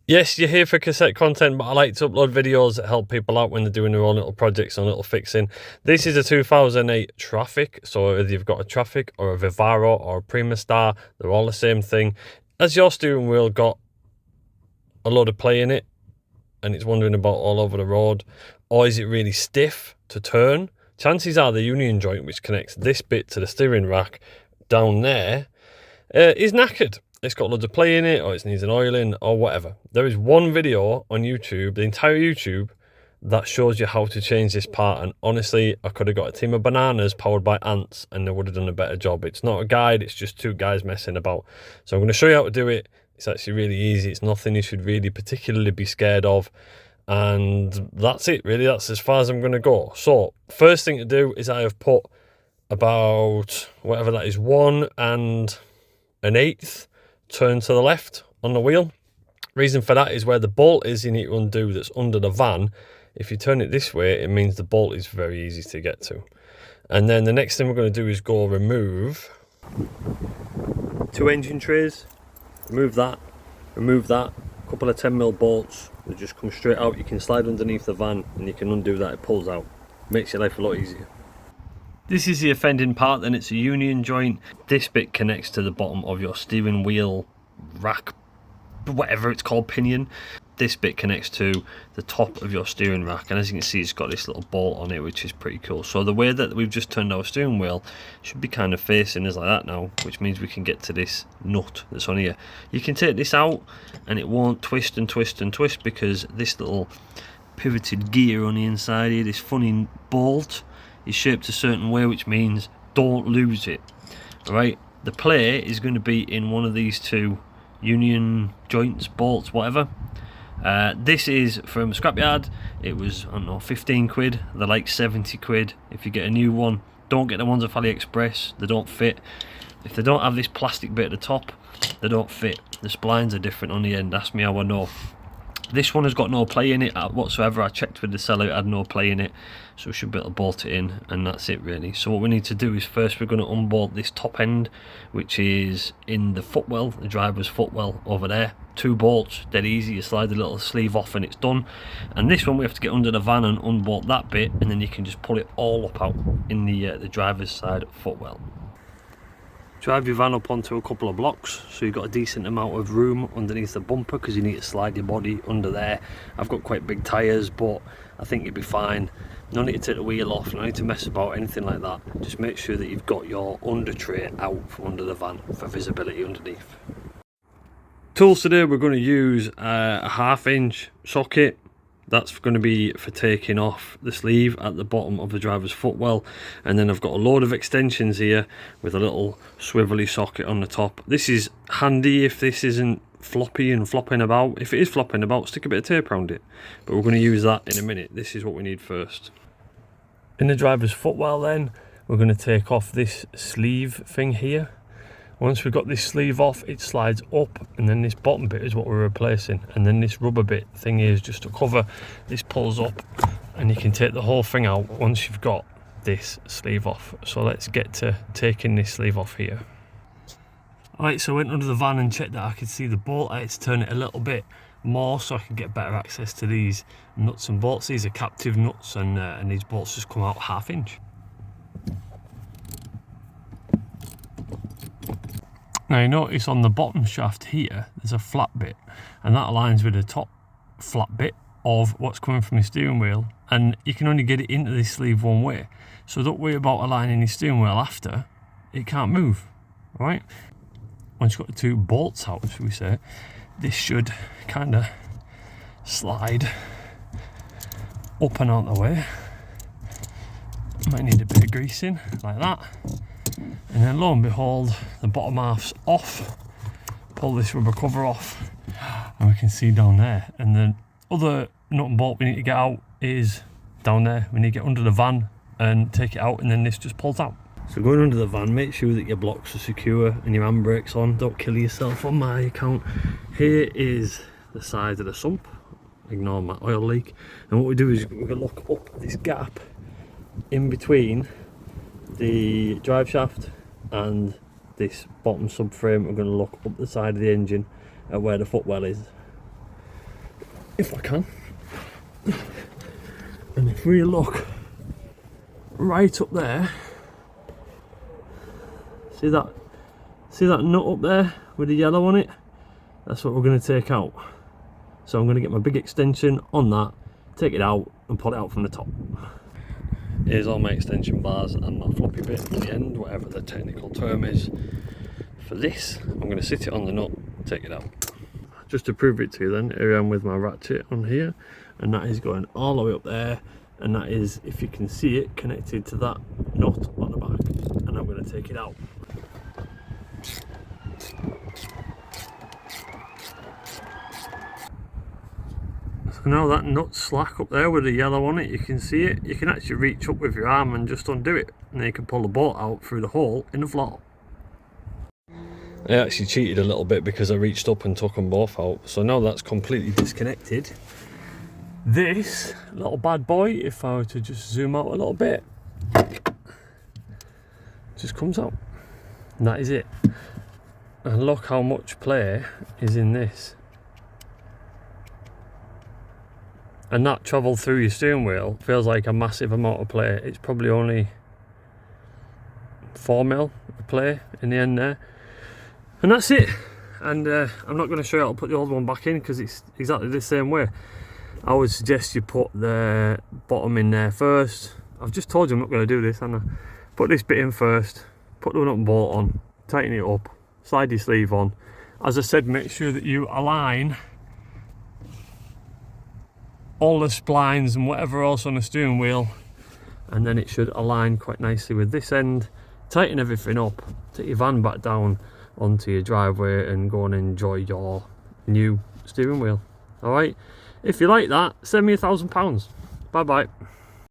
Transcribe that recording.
Yes, you're here for cassette content, but I like to upload videos that help people out when they're doing their own little projects and little fixing. This is a 2008 Trafic, so either you've got a Trafic or a Vivaro or a Primastar, they're all the same thing. Has your steering wheel got a load of play in it and it's wandering about all over the road, or is it really stiff to turn? Chances are the union joint, which connects this bit to the steering rack down there, is knackered. It's got loads of play in it, or it needs an oiling, or whatever. There is one video on YouTube, the entire YouTube, that shows you how to change this part, and honestly, I could have got a team of bananas powered by ants and they would have done a better job. It's not a guide, it's just two guys messing about. So I'm going to show you how to do it. It's actually really easy. It's nothing you should really particularly be scared of. And that's it, really. That's as far as I'm going to go. So, first thing to do is I have put about, whatever that is, 1 1/8 turn to the left on the wheel. Reason for that is where the bolt is you need to undo that's under the van. If you turn it this way, it means the bolt is very easy to get to. And then the next thing we're going to do is go remove 2 engine trays, remove that, a couple of 10mm bolts that just come straight out. You can slide underneath the van and you can undo that, it pulls out. Makes your life a lot easier. This is the offending part, then it's a union joint. This bit connects to the bottom of your steering wheel rack, whatever it's called, pinion. This bit connects to the top of your steering rack, and as you can see, it's got this little bolt on it, which is pretty cool. So the way that we've just turned our steering wheel should be kind of facing us like that now, which means we can get to this nut that's on here. You can take this out and it won't twist and twist and twist, because this little pivoted gear on the inside here, this funny bolt, is shaped a certain way, which means don't lose it. Alright, the play is going to be in one of these two union joints, bolts, whatever. This is from Scrapyard. It was, I don't know, 15 quid. They're like 70 quid if you get a new one. Don't get the ones off AliExpress, they don't fit. If they don't have this plastic bit at the top, they don't fit. The splines are different on the end, ask me how I know. This one has got no play in it whatsoever. I checked with the seller, it had no play in it, so we should be able to bolt it in, and that's it really. So what we need to do is first we're going to unbolt this top end, which is in the footwell, the driver's footwell over there. 2 bolts, dead easy. You slide the little sleeve off and it's done. And this one we have to get under the van and unbolt that bit, and then you can just pull it all up out in the driver's side footwell. Drive your van up onto a couple of blocks so you've got a decent amount of room underneath the bumper, because you need to slide your body under there. I've got quite big tyres, but I think you'll be fine. No need to take the wheel off, no need to mess about, anything like that. Just make sure that you've got your under tray out from under the van for visibility underneath. Tools today, we're going to use a 1/2 inch socket. That's going to be for taking off the sleeve at the bottom of the driver's footwell. And then I've got a load of extensions here with a little swivelly socket on the top. This is handy if this isn't floppy and flopping about. If it is flopping about, stick a bit of tape around it. But we're going to use that in a minute. This is what we need first. In the driver's footwell then, we're going to take off this sleeve thing here. Once we've got this sleeve off, it slides up, and then this bottom bit is what we're replacing, and then this rubber bit thing is just to cover. This pulls up and you can take the whole thing out once you've got this sleeve off. So let's get to taking this sleeve off here. Alright, so I went under the van and checked that I could see the bolt. I had to turn it a little bit more so I can get better access to these nuts and bolts. These are captive nuts, and these bolts just come out 1/2 inch. Now you notice on the bottom shaft here, there's a flat bit, and that aligns with the top flat bit of what's coming from the steering wheel, and you can only get it into this sleeve one way. So don't worry about aligning the steering wheel after, it can't move, alright? Once you've got the 2 bolts out, should we say, this should kind of slide up and out the way. Might need a bit of greasing, like that. And then lo and behold, the bottom half's off. Pull this rubber cover off and we can see down there. And the other nut and bolt we need to get out is down there. We need to get under the van and take it out, and then this just pulls out. So going under the van, make sure that your blocks are secure and your handbrake's on. Don't kill yourself on my account. Here is the side of the sump. Ignore my oil leak. And what we do is we're going to look up this gap in between the drive shaft and this bottom subframe. We're going to look up the side of the engine at where the footwell is. if I can. And if we look right up there, see that nut up there with the yellow on it? That's what we're going to take out. So I'm going to get my big extension on that, take it out and pull it out from the top. Here's all my extension bars and my floppy bit at the end, whatever the technical term is for this. I'm going to sit it on the nut, take it out. Just to prove it to you then, here I am with my ratchet on here, and that is going all the way up there, and that is, if you can see it, connected to that nut on the back, and I'm going to take it out. So now that nut's slack up there with the yellow on it, you can see it, you can actually reach up with your arm and just undo it, and then you can pull the bolt out through the hole in the floor. I actually cheated a little bit because I reached up and took them both out, so now that's completely disconnected. This little bad boy, if I were to just zoom out a little bit, just comes out, and that is it. And look how much play is in this. And that travelled through your steering wheel feels like a massive amount of play. It's probably only 4 mil of play in the end there. And that's it. And I'm not going to show you how to put the old one back in because it's exactly the same way. I would suggest you put the bottom in there first. I've just told you I'm not going to do this, haven't I? Put this bit in first, put the nut and bolt on, tighten it up, slide your sleeve on. As I said, make sure that you align all the splines and whatever else on the steering wheel, and then it should align quite nicely with this end. Tighten everything up, take your van back down onto your driveway and go and enjoy your new steering wheel. All right, if you like that, send me £1,000. Bye bye.